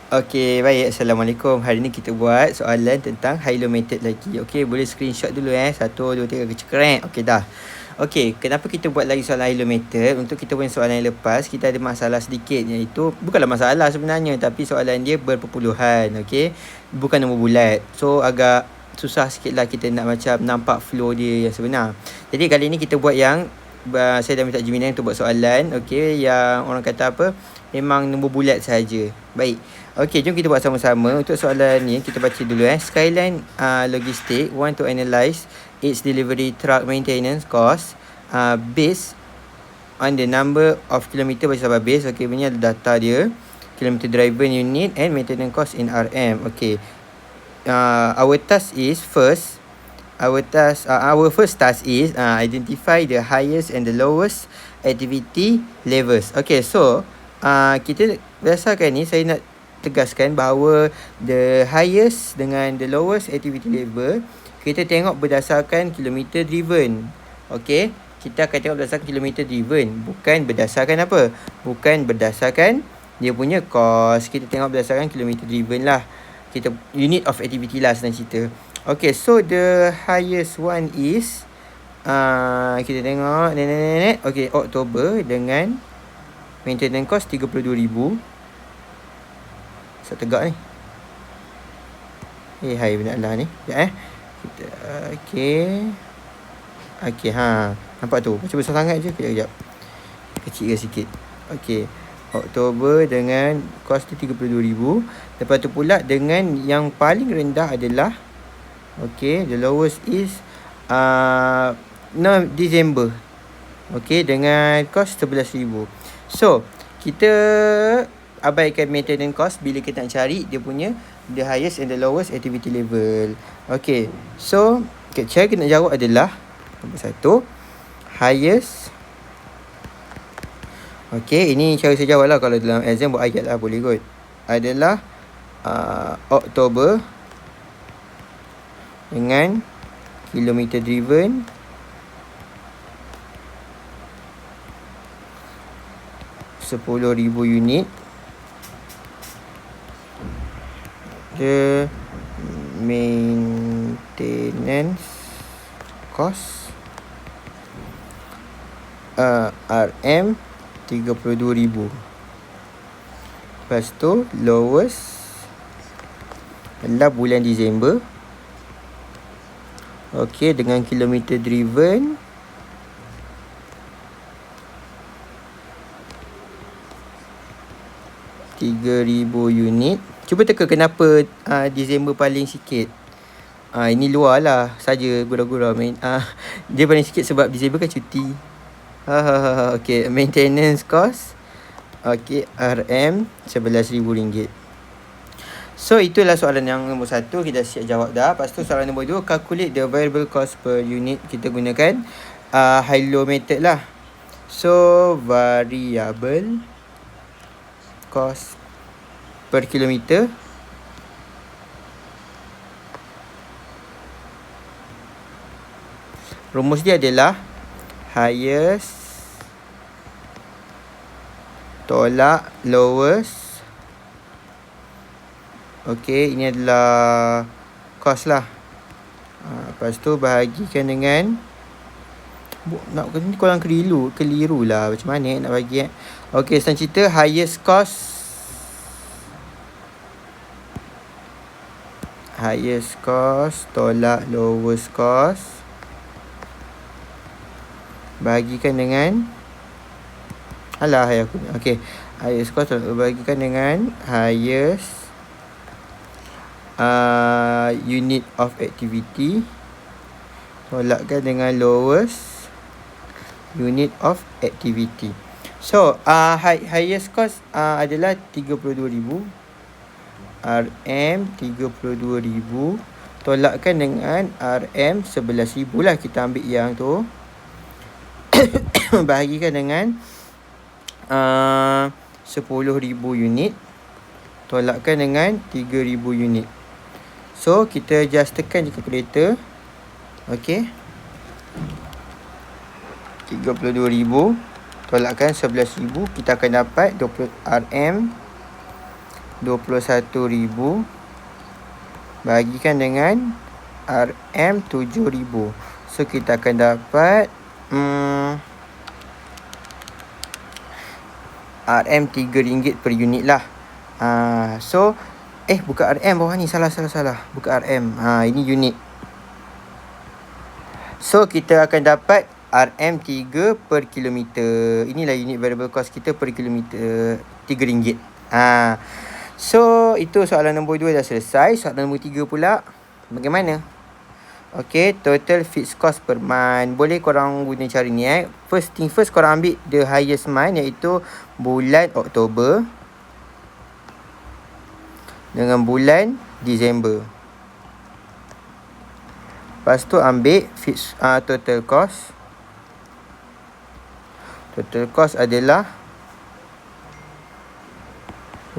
Okey, baik. Assalamualaikum. Hari ni kita buat soalan tentang high-low method lagi. Okey, boleh screenshot dulu 1, 2, 3 cekrek. Okey dah. Okey, kenapa kita buat lagi soalan high-low method? Untuk kita punya soalan yang lepas, kita ada masalah sedikit, iaitu bukanlah masalah sebenarnya, tapi soalan dia berperpuluhan. Okey, bukan nombor bulat. So agak susah sikit lah kita nak macam nampak flow dia yang sebenar. Jadi kali ni kita buat yang saya dah minta Gemini untuk buat soalan. Okey, yang orang kata apa, memang nombor bulat sahaja. Baik. Okey, jom kita buat sama-sama. Untuk soalan ni kita baca dulu Skyline Logistic want to analyze its delivery truck maintenance cost based on the number of kilometer bagi sahabat base. Okey, ini ada data dia, kilometer driven unit and maintenance cost in RM. Okey. Our first task is identify the highest and the lowest activity levels. Okay, so kita berdasarkan ni saya nak tegaskan bahawa the highest dengan the lowest activity level kita tengok berdasarkan kilometer driven. Okay, kita akan tengok berdasarkan kilometer driven, bukan berdasarkan apa? Bukan berdasarkan dia punya cost. Kita tengok berdasarkan kilometer driven lah. Kita unit of activity lah senang cerita. Okay, so the highest one is kita tengok okay, Oktober dengan maintenance cost 32,000. Tegak ni. Hai benarlah ni. Sekejap kita okey nampak tu. Macam besar sangat je. Kejap. Kecilkan sikit. Okey. Oktober dengan kos tu 32,000. Lepas tu pula dengan yang paling rendah adalah okey, the lowest is December. Okey, dengan kos 11,000. So, kita abaikan maintenance cost bila kita nak cari dia punya the highest and the lowest activity level. Okay, so cara kita nak jawab adalah nombor 1, highest. Okay, ini cara saya jawab lah. Kalau dalam exam buat ayat lah, boleh kot. Adalah Oktober dengan kilometer driven 10,000 unit. The maintenance cost RM 32,000. Lepas tu lowest adalah bulan Disember. Okey, dengan kilometer driven 3,000 unit. Cuba teka kenapa Disember paling sikit. Ini luar lah saja, gurau-gurau main. Dia paling sikit sebab Disember kan cuti. Okay, maintenance cost okay, RM RM11,000. So itulah soalan yang nombor 1. Kita siap jawab dah. Lepas tu soalan nombor 2, calculate the variable cost per unit. Kita gunakan high-low method lah. So variable cost per kilometer rumus dia adalah highest tolak lowest. Okey, ini adalah cost lah. Lepas tu bahagikan dengan nak ni korang keliru lah. Macam mana nak bagi Okey, senang cerita highest cost tolak lowest cost bahagikan dengan okey, highest cost bahagikan dengan highest unit of activity tolakkan dengan lowest unit of activity. So highest cost adalah 32,000. RM 32,000 tolakkan dengan RM 11,000 lah. Kita ambil yang tu bahagikan dengan 10,000 unit tolakkan dengan 3,000 unit. So kita just tekan je calculator. Okey, 32,000 tolakkan 11,000, kita akan dapat 20 RM 21,000 bagikan dengan RM 7,000. So kita akan dapat RM RM3 per unit lah. So bukan RM bawah ni, salah. Bukan RM. Ini unit. So kita akan dapat RM3 per kilometer. Inilah unit variable cost kita per kilometer, RM3. So itu soalan nombor 2 dah selesai. Soalan nombor 3 pula, bagaimana? Okay, total fixed cost per month. Boleh korang guna cara ni First thing first, korang ambil the highest month, iaitu bulan Oktober dengan bulan Disember. Lepas tu ambil fixed total cost. Total cost adalah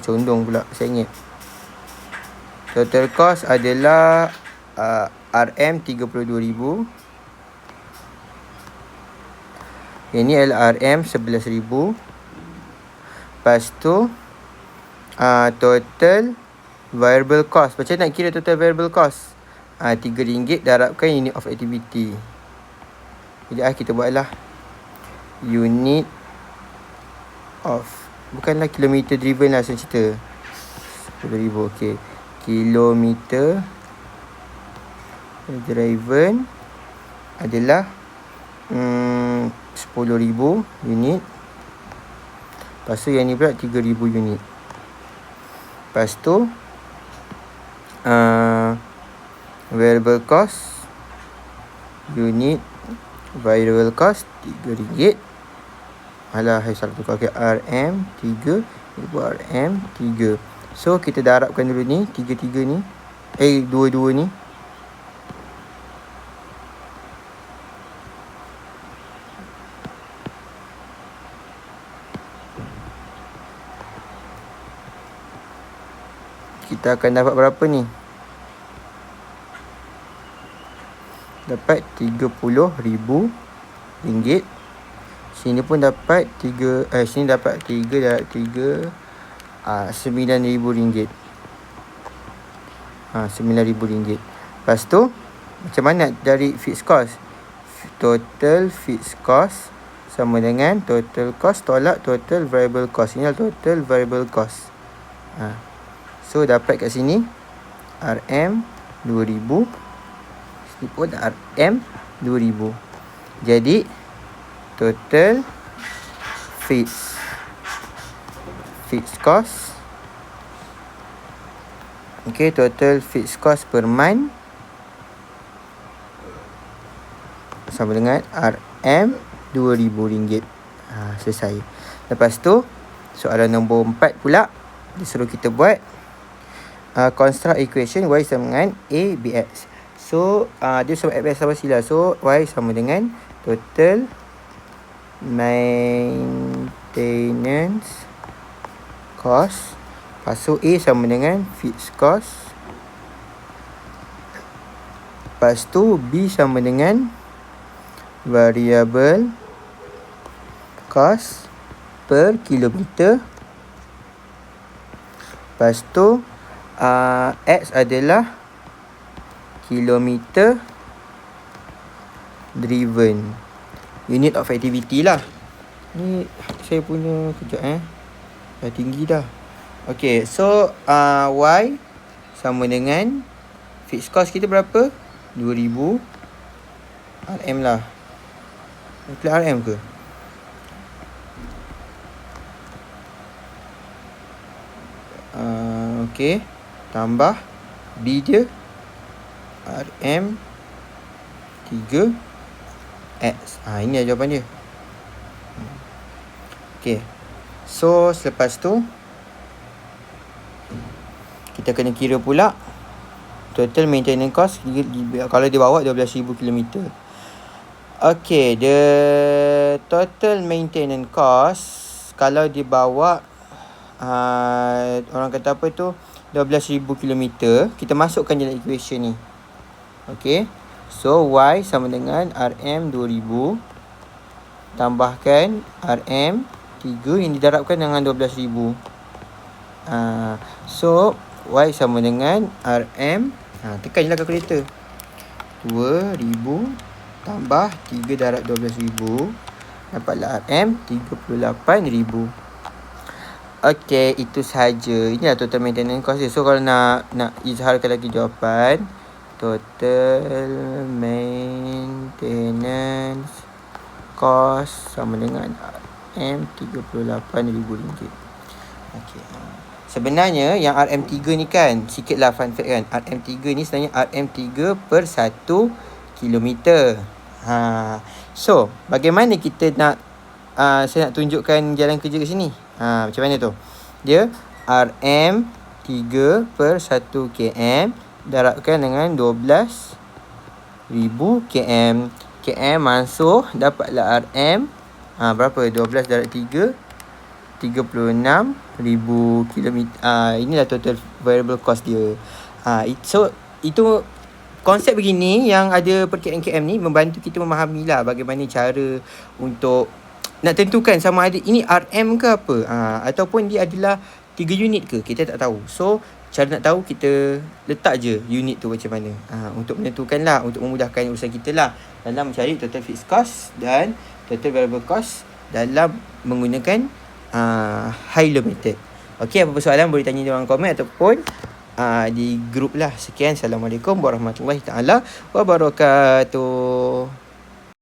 condong pula saya ingat. Total cost adalah RM 32,000. Ini adalah RM 11,000. Lepas tu total variable cost. Macam nak kira total variable cost? RM3 darabkan unit of activity. Jadi kita buatlah unit of, bukanlah kilometer driven lah saya cerita. 10,000. Okay, kilometer driven adalah 10,000 unit. Lepas tu yang ni pula 3,000 unit. Lepas tu variable cost, unit variable cost RM3. Alah, salah tukar. Okay, RM3 RM3. So kita darabkan dulu ni, 3 ni, 2 ni. Kita akan dapat berapa ni? Dapat RM30,000. Sini pun dapat 3, sini dapat 3 darab 3, RM9,000. RM9,000. Lepas tu macam mana dari fixed cost? Total fixed cost sama dengan total cost tolak total variable cost. Ini adalah total variable cost. So dapat kat sini RM2,000. Sini pun RM2,000. Jadi total fixed cost, okay, total fixed cost per month sama dengan RM2,000. Selesai. Lepas tu soalan nombor 4 pula, dia suruh kita buat construct equation y sama dengan ABX. So dia sama ABX sama sila. So y sama dengan total maintenance cost. Lepas tu A sama dengan fixed cost. Lepas tu B sama dengan variable cost per kilometer. Lepas tu X adalah kilometer driven, unit of activity lah. Ni saya punya kejap dah tinggi dah. Okay, so Y sama dengan fixed cost kita berapa? 2,000 RM lah. Klik RM ke? Okay, tambah B dia RM 3X. Ini adalah jawapan dia. Okay, so selepas tu kita kena kira pula total maintenance cost kalau dia bawa 12,000 km. Okay, the total maintenance cost kalau dia bawa orang kata apa tu, 12,000 km, kita masukkan dalam equation ni. Okay, so Y sama dengan RM 2,000 tambahkan RM 3 yang didarabkan dengan 12,000. So Y sama dengan RM. Tekan je lah kalkulator. 2000 tambah 3 darab 12,000. Dapatlah RM 38,000. Okey, itu sahaja. Inilah total maintenance cost dia. So kalau nak izharkan lagi jawapan, total maintenance cost sama dengan RM38,000. Okey. Sebenarnya yang RM3 ni kan, sikitlah fun fact kan. RM3 ni sebenarnya RM3 per 1 kilometer. So, bagaimana kita nak saya nak tunjukkan jalan kerja kat sini. Macam mana tu? Dia RM3 per 1 km darabkan dengan 12,000 km. km masuk, dapatlah RM. Berapa? 12 darab 3, 36,000 km. Inilah total variable cost dia. So itu konsep begini yang ada per km ni membantu kita memahami lah bagaimana cara untuk nak tentukan sama ada ini RM ke apa, ataupun dia adalah 3 unit ke, kita tak tahu. So cara nak tahu, kita letak je unit tu macam mana, untuk menentukan lah, untuk memudahkan urusan kita lah dalam mencari total fixed cost dan total variable cost dalam menggunakan Hilo method. Okey, apa-apa soalan boleh tanya dalam komen ataupun di grup lah. Sekian, Assalamualaikum warahmatullahi taala wabarakatuh.